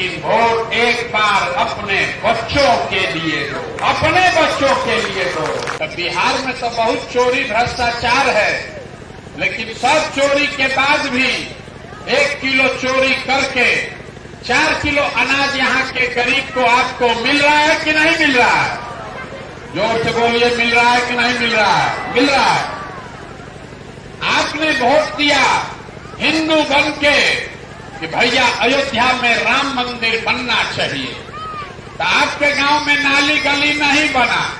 लेकिन वोट एक बार अपने बच्चों के लिए दो, अपने बच्चों के लिए दो। तो बिहार में तो बहुत चोरी भ्रष्टाचार है, लेकिन सब चोरी के बाद भी 1 किलो चोरी करके 4 किलो अनाज यहाँ के गरीब को आपको मिल रहा है कि नहीं मिल रहा है? जोर से बोलिए, मिल रहा है कि नहीं मिल रहा है? मिल रहा है। आपने वोट दिया हिंदू बन के कि भैया अयोध्या में राम मंदिर बनना चाहिए, तो आपके गांव में नाली गली नहीं बना,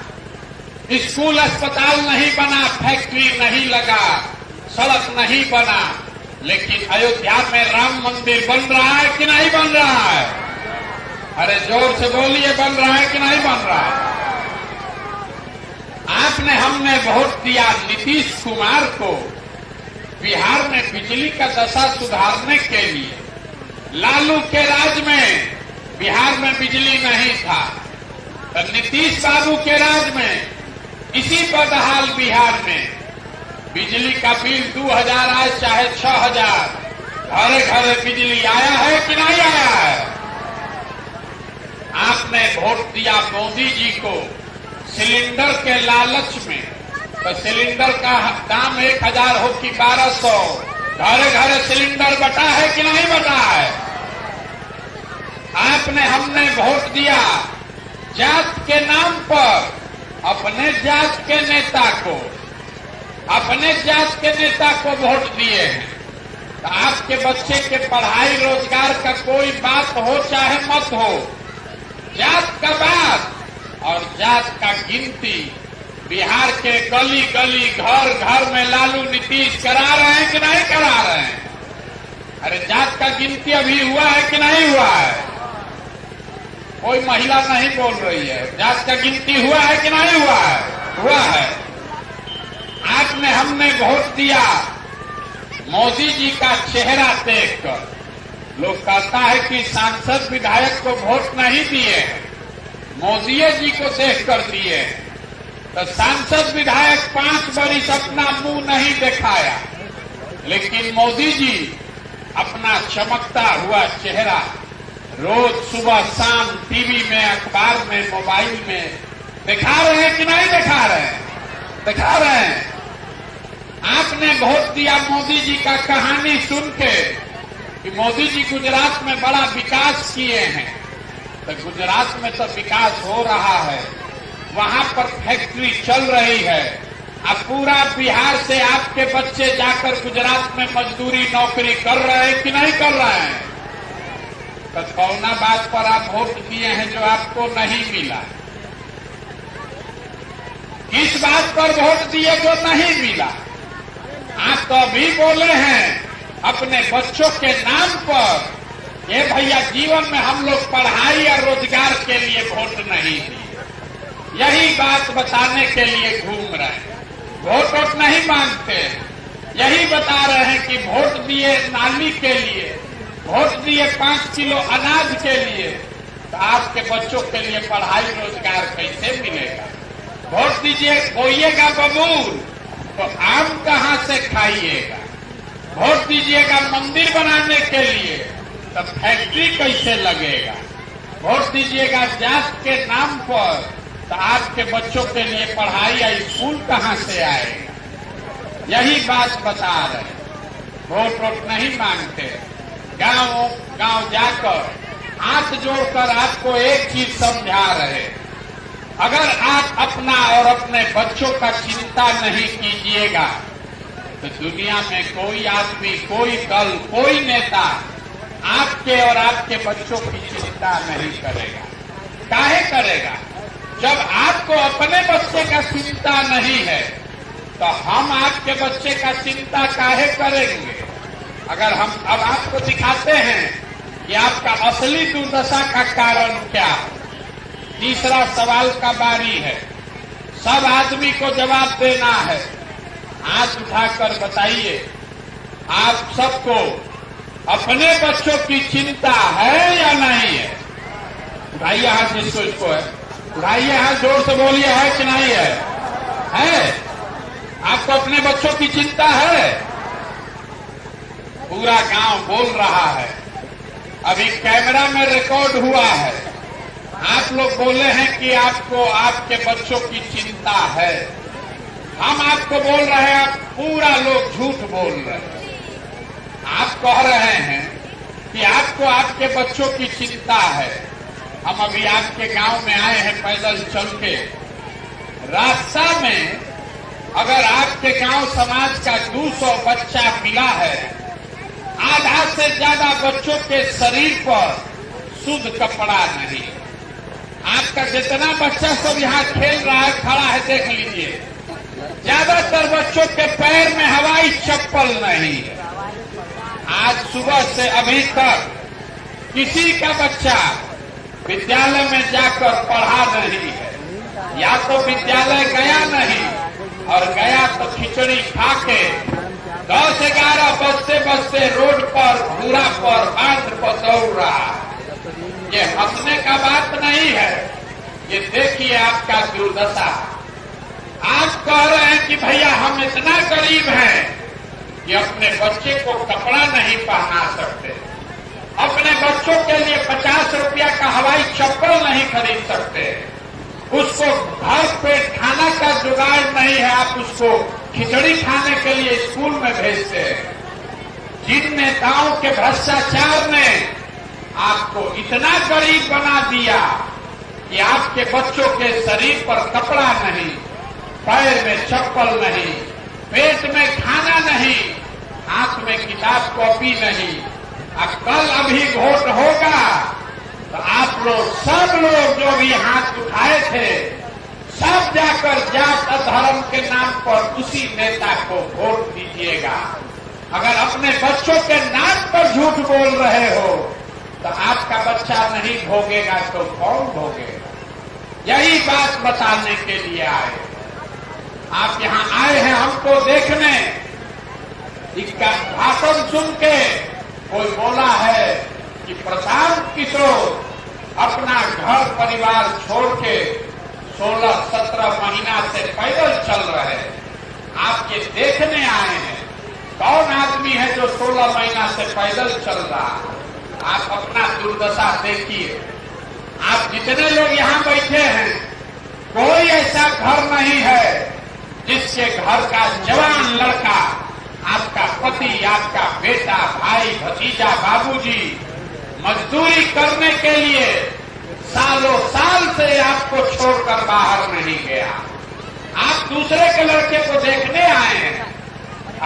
स्कूल अस्पताल नहीं बना, फैक्ट्री नहीं लगा, सड़क नहीं बना, लेकिन अयोध्या में राम मंदिर बन रहा है कि नहीं बन रहा है? अरे जोर से बोलिए, बन रहा है कि नहीं बन रहा है? हमने वोट दिया नीतीश कुमार को बिहार में बिजली का दशा सुधारने के लिए। लालू के राज में बिहार में बिजली नहीं था, तो नीतीश बाबू के राज में इसी बदहाल बिहार में बिजली का बिल 2000 आए चाहे 6000, घरे घरे बिजली आया है कि नहीं आया है? आपने वोट दिया मोदी जी को सिलेंडर के लालच में, तो सिलेंडर का दाम 1000 हो कि 1200, घरे घरे सिलेंडर बटा है कि नहीं बटा है? हमने वोट दिया जात के नाम पर अपने जात के नेता को वोट दिए हैं। तो आपके बच्चे के पढ़ाई रोजगार का कोई बात हो चाहे मत हो, जात का बात और जात का गिनती बिहार के गली गली घर घर में लालू नीतीश करा रहे हैं कि नहीं करा रहे हैं? अरे जात का गिनती अभी हुआ है कि नहीं हुआ है? कोई महिला नहीं बोल रही है। जात का गिनती हुआ है कि नहीं हुआ है? हुआ है। हमने वोट दिया मोदी जी का चेहरा देखकर। लोग कहता है कि सांसद विधायक को वोट नहीं दिए, मोदी जी को देखकर दिए। तो सांसद विधायक 5 बरिस अपना मुंह नहीं दिखाया, लेकिन मोदी जी अपना चमकता हुआ चेहरा रोज सुबह शाम टीवी में, अखबार में, मोबाइल में दिखा रहे हैं कि नहीं दिखा रहे हैं? दिखा रहे हैं। आपने वोट दिया मोदी जी का कहानी सुन के कि मोदी जी गुजरात में बड़ा विकास किए हैं। तो गुजरात में तो विकास हो रहा है, वहां पर फैक्ट्री चल रही है। अब पूरा बिहार से आपके बच्चे जाकर गुजरात में मजदूरी नौकरी कर रहे हैं कि नहीं कर रहे हैं? तो कौना बात पर आप वोट दिए हैं जो आपको नहीं मिला? किस बात पर वोट दिए जो नहीं मिला? आप तो अभी बोले हैं अपने बच्चों के नाम पर, ये भैया जीवन में हम लोग पढ़ाई और रोजगार के लिए वोट नहीं दिए। यही बात बताने के लिए घूम रहे हैं। वोट नहीं मांगते, यही बता रहे हैं कि वोट दिए नाली के लिए, वोट दिए 5 किलो अनाज के लिए। तो आपके बच्चों के लिए पढ़ाई रोजगार कैसे मिलेगा? वोट दीजिए, बोइएगा बबूल तो आम कहां से खाइएगा? वोट दीजिएगा मंदिर बनाने के लिए तो फैक्ट्री कैसे लगेगा? वोट दीजिएगा जात के नाम पर तो आपके बच्चों के लिए पढ़ाई या स्कूल कहां से आएगा? यही बात बता रहे। वोट नहीं मांगते। गांव गांव जाकर हाथ जोड़कर आपको एक चीज समझा रहे, अगर आप अपना और अपने बच्चों का चिंता नहीं कीजिएगा तो दुनिया में कोई आदमी, कोई दल, कोई नेता आपके और आपके बच्चों की चिंता नहीं करेगा। काहे करेगा? जब आपको अपने बच्चे का चिंता नहीं है तो हम आपके बच्चे का चिंता काहे करेंगे? अगर हम अब आपको दिखाते हैं कि आपका असली दुर्दशा का कारण क्या है। तीसरा सवाल का बारी है, सब आदमी को जवाब देना है। हाथ उठाकर बताइए, आप सबको अपने बच्चों की चिंता है या नहीं है? उठाइए हाथ जिसको इसको है, उठाइए हाथ, जोर से बोलिए, है कि नहीं है? है? आपको अपने बच्चों की चिंता है? पूरा गांव बोल रहा है। अभी कैमरा में रिकॉर्ड हुआ है। आप लोग बोले हैं कि आपको आपके बच्चों की चिंता है। हम आपको बोल रहे हैं, आप पूरा लोग झूठ बोल रहे हैं। आप कह रहे हैं कि आपको आपके बच्चों की चिंता है। हम अभी आपके गांव में आए हैं पैदल चल के। रास्ता में अगर आपके गांव समाज का 200 बच्चा मिला है, आधा से ज्यादा बच्चों के शरीर पर शुद्ध कपड़ा नहीं। आपका जितना बच्चा सब यहाँ खेल रहा है, खड़ा है, देख लीजिए, ज्यादातर बच्चों के पैर में हवाई चप्पल नहीं है। आज सुबह से अभी तक किसी का बच्चा विद्यालय में जाकर पढ़ा नहीं है, या तो विद्यालय गया नहीं, और गया तो खिचड़ी खा के 10-11 बजते रोड पर धूरा पर बांध पर दौड़ रहा। ये हंसने का बात नहीं है। ये देखिए आपका दुर्दशा। आप कह रहे हैं कि भैया हम इतना गरीब हैं कि अपने बच्चे को कपड़ा नहीं पहना सकते, अपने बच्चों के लिए 50 रुपया का हवाई चप्पल नहीं खरीद सकते, उसको घर पे खाना का जुगाड़ नहीं है, आप उसको खिचड़ी खाने के लिए स्कूल में भेजते हैं। जिन नेताओं के भ्रष्टाचार ने आपको इतना गरीब बना दिया कि आपके बच्चों के शरीर पर कपड़ा नहीं, पैर में चप्पल नहीं, पेट में खाना नहीं, हाथ में किताब कॉपी नहीं। अब कल अभी वोट होगा तो आप लोग सब लोग जो भी हाथ उठाए थे, सब जाकर जात धर्म के नाम पर उसी नेता को वोट दीजिएगा। अगर अपने बच्चों के नाम पर झूठ बोल रहे हो तो आपका बच्चा नहीं भोगेगा तो कौन भोगेगा? यही बात बताने के लिए आए। आप यहाँ आए हैं हमको देखने। इसका भाषण सुन के कोई बोला है कि प्रशांत किशोर अपना घर परिवार छोड़ के 16-17 महीना से पैदल चल रहे हैं। आप ये देखने आए हैं कौन आदमी है जो 16 महीना से पैदल चल रहा है। आप अपना दुर्दशा देखिए। आप जितने लोग यहाँ बैठे हैं, कोई ऐसा घर नहीं है जिसके घर का जवान लड़का, आपका पति, आपका बेटा, भाई, भतीजा, बाबूजी मजदूरी करने के लिए सालों साल से आपको छोड़कर बाहर नहीं गया। आप दूसरे के लड़के को देखने आए हैं।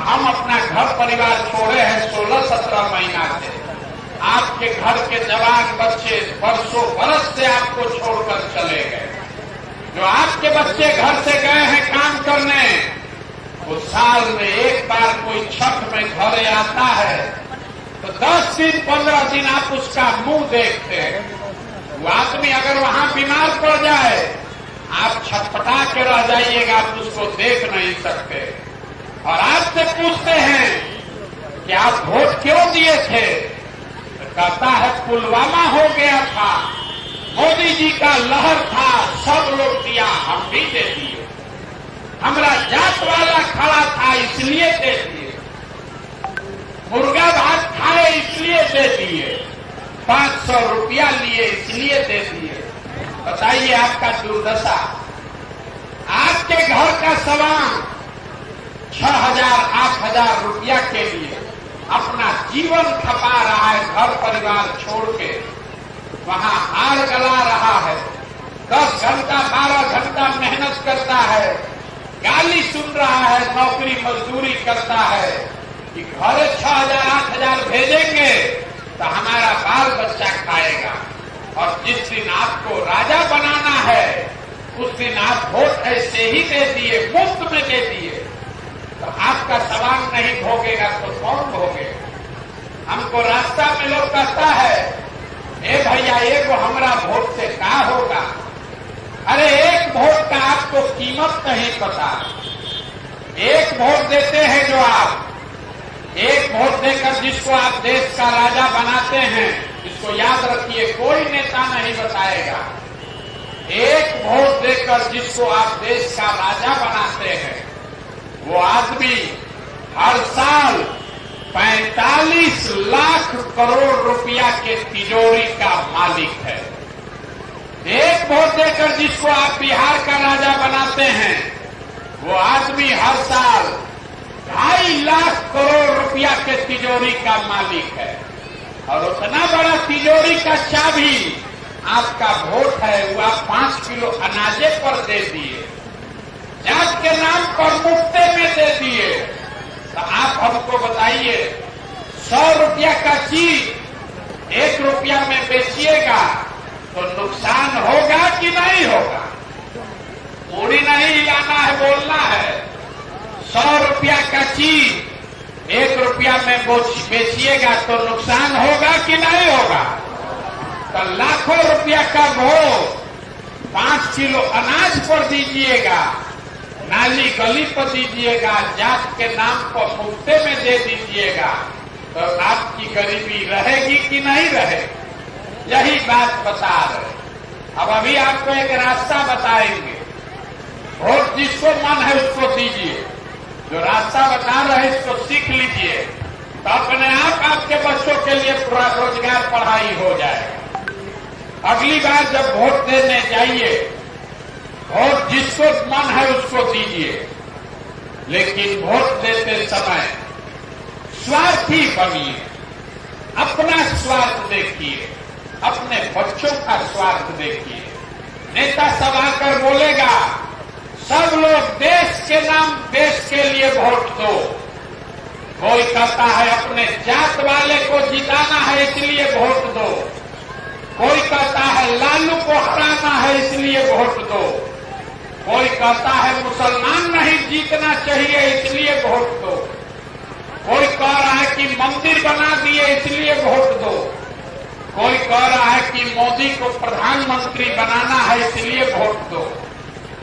हम अपना घर परिवार छोड़े हैं 16-17 महीना से। आपके घर के जवान बच्चे बरसों बरस से आपको छोड़कर चले गए। जो आपके बच्चे घर से गए हैं काम करने, वो साल में एक बार कोई छठ में घर आता है तो 10 दिन 15 दिन आप उसका मुंह देखते हैं। वो आदमी अगर वहां बीमार पड़ जाए, आप छटपटा के रह जाइएगा, आप उसको देख नहीं सकते। और आपसे पूछते हैं कि आप वोट क्यों दिए थे, तो कहता है पुलवामा हो गया था, मोदी जी का लहर था, सब लोग दिया, हम भी दे दिए। हमारा जात वाला खड़ा था इसलिए दे दिए। मुर्गा भात खाए इसलिए दे दिए। 500 रुपया लिए इसलिए दे दिए। बताइए आपका दुर्दशा। आपके घर का सामान 6,000-8,000 रुपया के लिए अपना जीवन खपा रहा है, घर परिवार छोड़ के वहां हार गला रहा है। 10 घंटा 12 घंटा मेहनत करता है, गाली सुन रहा है, नौकरी मजदूरी करता है कि घर 6,000-8,000 भेजेंगे तो हमारा बाल बच्चा खाएगा। और जिस दिन आपको राजा बनाना है उस दिन आप वोट ऐसे ही दे दिए, मुफ्त में दे दिए, तो आपका सवाल नहीं भोगेगा तो कौन भोगेगा? हमको रास्ता में लोग कहता है, ए भैया एगो हमारा वोट से क्या होगा? अरे एक वोट का आपको कीमत नहीं पता। एक वोट देते हैं जो आप, एक वोट देकर जिसको आप देश का राजा बनाते हैं, इसको याद रखिए, कोई नेता नहीं बताएगा। एक वोट देकर जिसको आप देश का राजा बनाते हैं, वो आदमी हर साल 45 लाख लाख करोड़ रुपया के तिजोरी का मालिक है। एक वोट देकर जिसको आप बिहार का राजा बनाते हैं, वो आदमी हर साल 2.5 लाख करोड़ रुपया के तिजोरी का मालिक है। और उतना बड़ा तिजोरी का चाबी आपका वोट है, वो आप 5 किलो अनाजे पर दे दिए, जात के नाम पर मुफ्ते में दे दिए। तो आप हमको बताइए, 100 रुपया का चीज 1 रुपया में बेचिएगा तो नुकसान होगा कि नहीं होगा? पूरी नहीं हिलाना है, बोलना है। 100 रुपया का चीज 1 रुपया में बेचिएगा तो नुकसान होगा कि नहीं होगा? तो लाखों रुपया का वोट 5 किलो अनाज पर दीजिएगा, नाली गली पर दीजिएगा, जात के नाम पर मुफ्ते में दे दीजिएगा, तो आपकी गरीबी रहेगी कि नहीं रहेगी? यही बात बता रहे। अब अभी आपको एक रास्ता बताएंगे, वोट जिसको मन है उसको दीजिए। जो रास्ता बता रहे इसको सीख लीजिए, तो अपने आप आपके बच्चों के लिए रोजगार पढ़ाई हो जाएगा। अगली बार जब वोट देने जाइए, वोट जिसको मन है उसको दीजिए, लेकिन वोट देते समय स्वार्थी बनिए, अपना स्वार्थ देखिए, अपने बच्चों का स्वार्थ देखिए। नेता सब आकर बोलेगा, सब लोग देश के नाम, देश के लिए वोट दो। कोई कहता है अपने जात वाले को जिताना है इसलिए वोट दो, कोई कहता है लालू को हराना है इसलिए वोट दो, कोई कहता है मुसलमान नहीं जीतना चाहिए इसलिए वोट दो, कोई कह रहा है कि मंदिर बना दिए इसलिए वोट दो, कोई कह रहा है कि मोदी को प्रधानमंत्री बनाना है इसलिए वोट दो।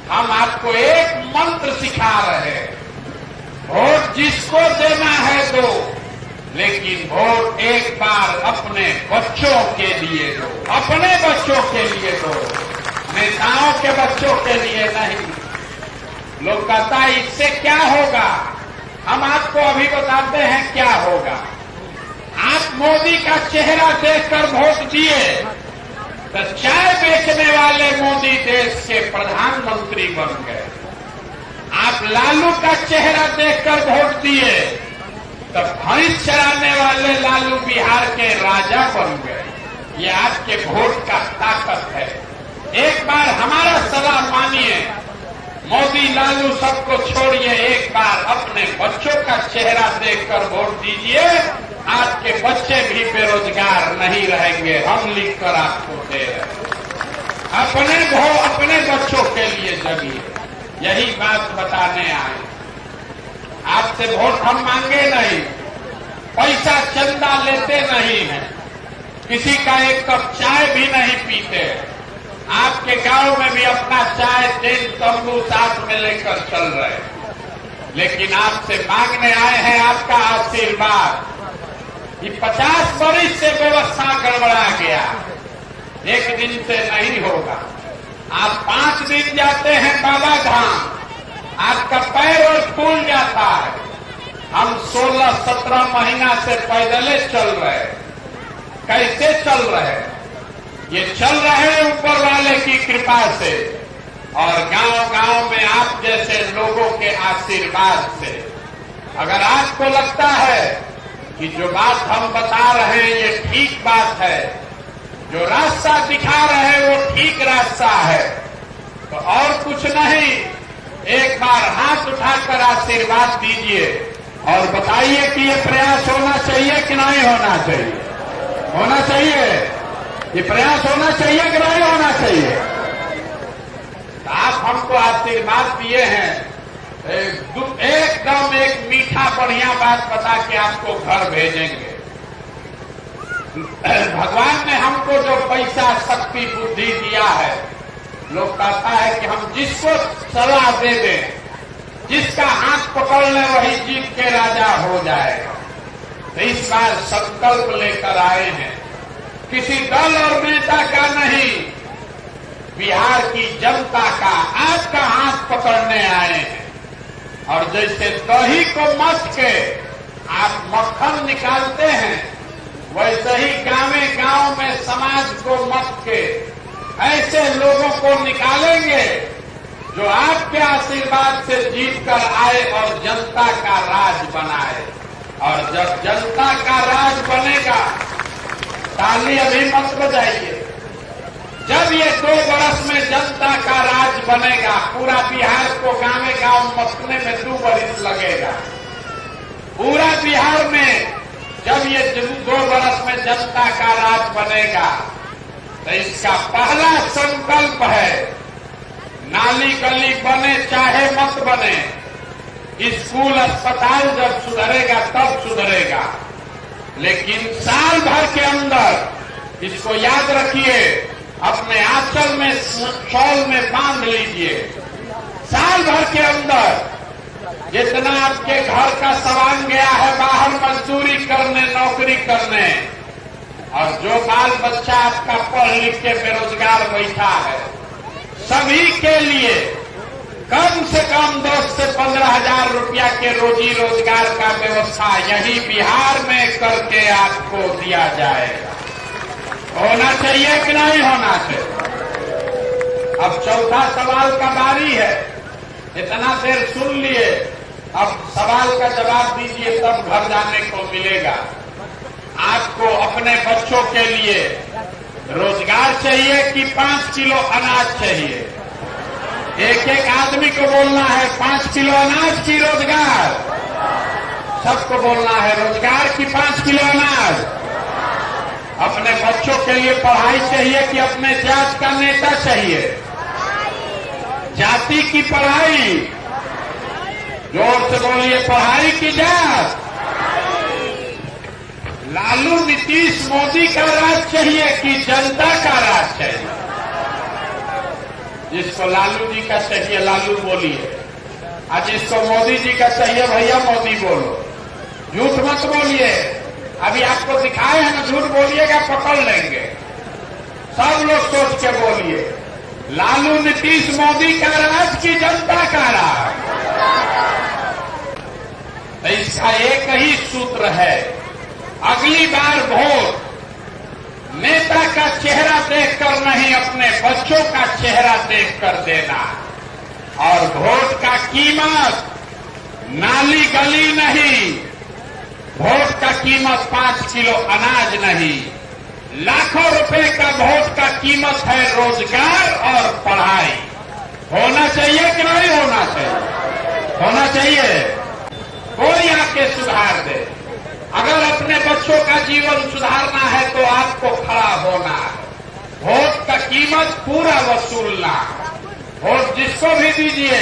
हम आपको एक मंत्र सिखा रहे हैं, वोट जिसको देना है दो, लेकिन वोट एक बार अपने बच्चों के लिए दो, अपने बच्चों के लिए दो, नेताओं के बच्चों के लिए नहीं। लोग कहता है इससे क्या होगा? हम आपको अभी बताते हैं क्या होगा। आप मोदी का चेहरा देखकर वोट दिए तो चाय बेचने वाले मोदी देश के प्रधानमंत्री बन गए। आप लालू का चेहरा देखकर वोट दिए तो भैंस चराने वाले लालू बिहार के राजा बन गए। ये आपके वोट का ताकत है। एक बार हमारा सलाह मानिए, मोदी लालू सबको छोड़िए, एक बार अपने बच्चों का चेहरा देखकर वोट दीजिए। आपके बच्चे भी बेरोजगार नहीं रहेंगे, हम लिखकर आपको दे रहे। अपने बच्चों के लिए जगिए, यही बात बताने आए। आपसे वोट हम मांगे नहीं, पैसा चंदा लेते नहीं है, किसी का एक कप चाय भी नहीं पीते। आपके गांव में भी अपना चाय टेंट तंबू साथ में लेकर चल रहे, लेकिन आपसे मांगने आए हैं आपका आशीर्वाद। ये 50 वर्ष से व्यवस्था गड़बड़ा गया, एक दिन से नहीं होगा। आप 5 दिन जाते हैं बाबा धाम, आपका पैर और फूल जाता है। हम 16-17 महीना से पैदले चल रहे, कैसे चल रहे? ये चल रहे हैं ऊपर वाले की कृपा से और गांव-गांव में आप जैसे लोगों के आशीर्वाद से। अगर आपको लगता है कि जो बात हम बता रहे हैं ये ठीक बात है, जो रास्ता दिखा रहे हैं वो ठीक रास्ता है, तो और कुछ नहीं, एक बार हाथ उठाकर आशीर्वाद दीजिए और बताइए कि ये प्रयास होना चाहिए कि नहीं होना चाहिए? होना चाहिए। ये प्रयास होना चाहिए कि नहीं होना चाहिए? तो आप हमको आशीर्वाद दिए हैं, एकदम एक मीठा बढ़िया बात बता के आपको घर भेजेंगे। भगवान ने हमको जो पैसा, शक्ति, बुद्धि दिया है, लोग कहता है कि हम जिसको सलाह दे दें, जिसका हाथ पकड़ ले वही जीत के राजा हो जाएगा। तो इस बार संकल्प लेकर आए हैं, किसी दल और नेता का नहीं, बिहार की जनता का आपका हाथ पकड़ने आए हैं। और जैसे दही को मथ के आप मक्खन निकालते हैं, वैसे ही गांव में समाज को मत के ऐसे लोगों को निकालेंगे जो आपके आशीर्वाद से जीत कर आए और जनता का राज बनाए। और जब जनता का राज बनेगा, ताली अभी मत बजाइए, जब ये 2 वर्ष में जनता का राज बनेगा, पूरा बिहार को गांव मसने में 2 वर्ष लगेगा। पूरा बिहार में जब ये 2 वर्ष में जनता का राज बनेगा, तो इसका पहला संकल्प है, नाली गली बने चाहे मत बने, स्कूल अस्पताल जब सुधरेगा तब सुधरेगा, लेकिन साल भर के अंदर इसको याद रखिए, अपने आंचल में शॉल में बांध लीजिए। साल भर के अंदर जितना आपके घर का सामान गया है बाहर मजदूरी करने, नौकरी करने, और जो बाल बच्चा आपका पढ़ लिख के बेरोजगार बैठा है, सभी के लिए कम से कम 10 से 15 हजार रुपया के रोजी रोजगार का व्यवस्था यही बिहार में करके आपको दिया जाएगा। होना चाहिए कि नहीं होना चाहिए? अब चौथा सवाल का बारी है। इतना देर सुन लिए, अब सवाल का जवाब दीजिए, तब घर जाने को मिलेगा। आपको अपने बच्चों के लिए रोजगार चाहिए कि 5 किलो अनाज चाहिए? एक आदमी को बोलना है 5 किलो अनाज की रोजगार, सबको बोलना है रोजगार की 5 किलो अनाज। अपने बच्चों के लिए पढ़ाई चाहिए कि अपने जात का नेता चाहिए? जाति की पढ़ाई, जोर से बोलिए, पढ़ाई की जात। लालू नीतीश मोदी का राज चाहिए कि जनता का राज चाहिए? जिसको लालू जी का चाहिए लालू बोलिए, और जिसको मोदी जी का चाहिए भैया मोदी बोलो। झूठ मत बोलिए, अभी आपको दिखाए हैं ना, झूठ बोलिएगा पकड़ लेंगे। सब लोग सोच के बोलिए, लालू नीतीश मोदी का राज की जनता का राज? तो इसका एक ही सूत्र है, अगली बार वोट नेता का चेहरा देखकर नहीं, अपने बच्चों का चेहरा देखकर देना। और वोट का कीमत नाली गली नहीं, वोट का कीमत 5 किलो अनाज नहीं, लाखों रुपए का वोट का कीमत है रोजगार और पढ़ाई। होना चाहिए कि नहीं होना चाहिए? होना चाहिए। कोई आके सुधार दे। अगर अपने बच्चों का जीवन सुधारना है तो आपको खड़ा होना है, वोट का कीमत पूरा वसूलना। वोट जिसको भी दीजिए,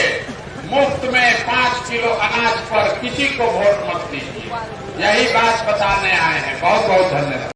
मुफ्त में 5 किलो अनाज पर किसी को वोट मत दीजिए। यही बात बताने आए हैं। बहुत बहुत धन्यवाद।